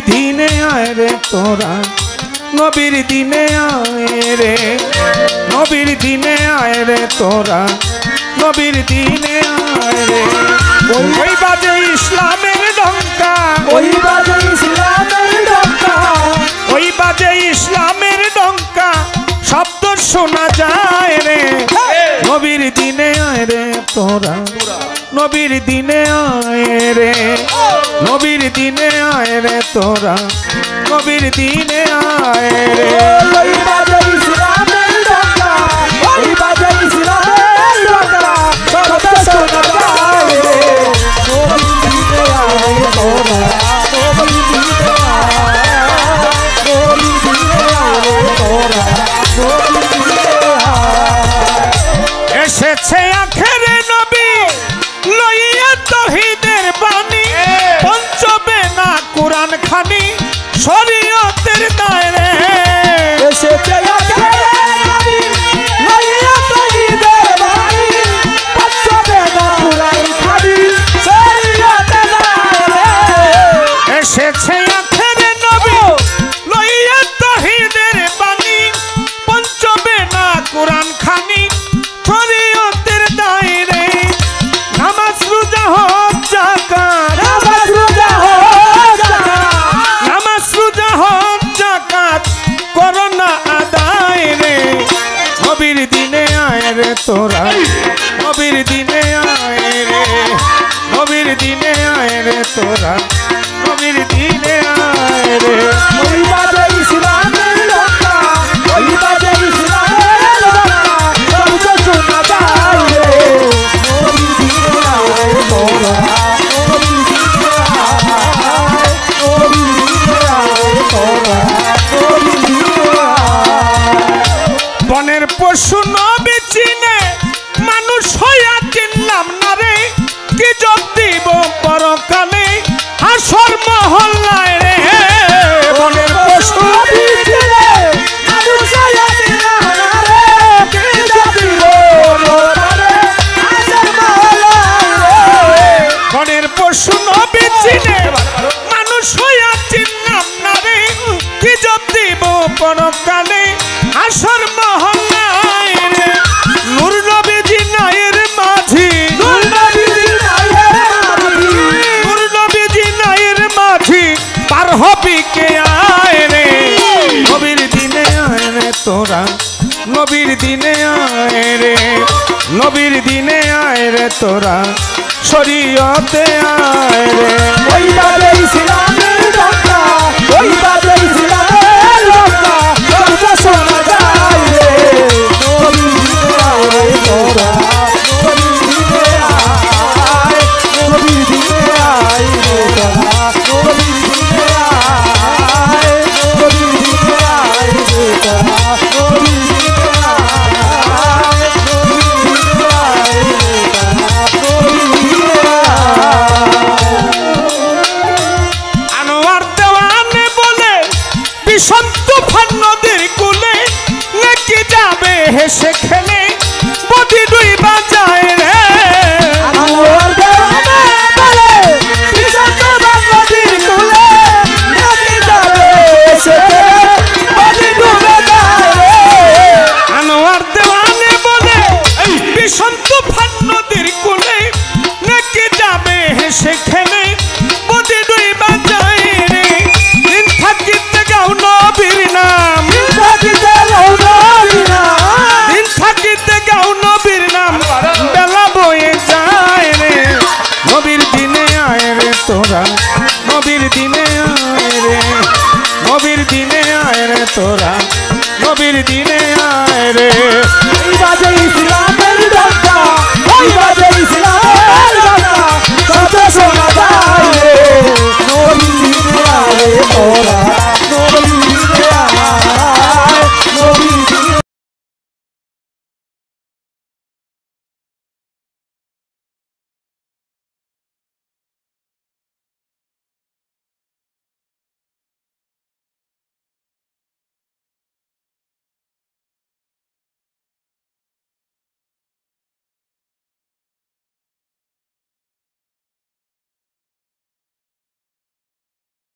দিনে আয় রে তোরা নবীর দিনে আয় রে নবীর দিনে আয় রে তোরা নবীর দিনে আয় রে ওই বাজে ইসলামের ডঙ্কা ওই বাজে ইসলামের ডঙ্কা ওই বাজে ইসলামের ডঙ্কা শব্দ শোনা যায় রে নবীর দিনে আয় রে তোরা নবীর দিনে আয় রে নবীর দিনে আয় রে তোরা নবীর দিনে আয় রে ওই বাজে ইসলামের ডঙ্কা ওই বাজে ইসলামের ডঙ্কা শব্দ শোনা যায় রে নবীর দিনে আয় তোরা নবীর দিনে আয় নবীর দিনে আয় তোরা নবীর দিনে আয় এসেছে আখেরে নবী লইয়া তৌহিদের বাণী পঞ্চবে না কোরআন খানি শরীয়তের দায়রে এসেছে আখেরে নবী লইয়া তৌহিদের বাণী পঞ্চবে না কোরআন খানি শরীয়তের দায়রে এসেছে আখেরে নবী লইয়া তৌহিদের বাণী পঞ্চবে না কোরআন খানি শরীয়তের দায়রে নামাজ রোজা হজ যাকাত নামাজ রোজা হজ যাকাত নামাজ রোজা হজ যাকাত করোনা আদায় রে নবীর দিনে আয় রে তোরা নবীর দিনে আয় রে নবীর দিনে আয় রে তোরা নবীর দিনে আয় রে ওই বাজে ইসলামের ডঙ্কা ওই বাজে ইসলামের ডঙ্কা শব্দ শোনা যায় রে নবীর দিনে আয় তোরা নবীর দিনে আয় নবীর দিনে আয় তোরা নবীর দিনে আয় বনের পশু নবী চিনে মানুষ হইয়া চিনলাম না রে কি যোগ দিব পরকালে হাসর মহল্লায় রে বনের পশু নবী চিনে মানুষ হইয়া চিনলাম না রে কি যোগ দিব পরকালে হাসর মহল্লায় রে বনের পশু নবী চিনে মানুষ হইয়া চিনলাম না রে কি যোগ দিব পরকালে হাসর মহল্লায় রে নূর নবীজি নায়ের মাঝি নূর নবীজি নায়ের মাঝি নূর নবীজি নায়ের মাঝি পার হবি কে আয় রে নবীর দিনে আয় রে তোরা নবীর দিনে আয় রে নবীর দিনে আয় রে তোরা শরীয়তে আয় রে ওই বাজে ইসলামের ডঙ্কা ওই বাজে ইসলামের ডঙ্কা শব্দ শোনা যায় রে নবীর দিনে আয় তোরা নবীর দিনে আয় নবীর দিনে আয় তোরা নবীর দিনে আয় নবীর দিনে আয় তোরা নবীর দিনে আয় নবীর দিনে আয় তোরা নবীর দিনে আয় আনোয়ার দেওয়ানে বলে বিষম তুফান নদীর কূলে নাকি যাবে হেসে খেলে বদি ডুইবা যায় রে আনোয়ার দেওয়ানে বলে বিষম তুফান নদীর কূলে নাকি যাবে হেসে খেলে বদি ডুবে যায় রে আনোয়ার দেওয়ানে বলে বিষম তুফান নদীর কূলে নাকি যাবে হেসে খেলে বদি ডুইবা যায় রে দিন থাকিতে গাও নবীর নাম থাকিতে রৌনবী না দিন থাকিতে গাও নবীর নাম বেলা বয়ে যায় রে নবীর দিনে আয় রে তোরা নবীর দিনে আয় রে নবীর দিনে আয় রে তোরা নবীর দিনে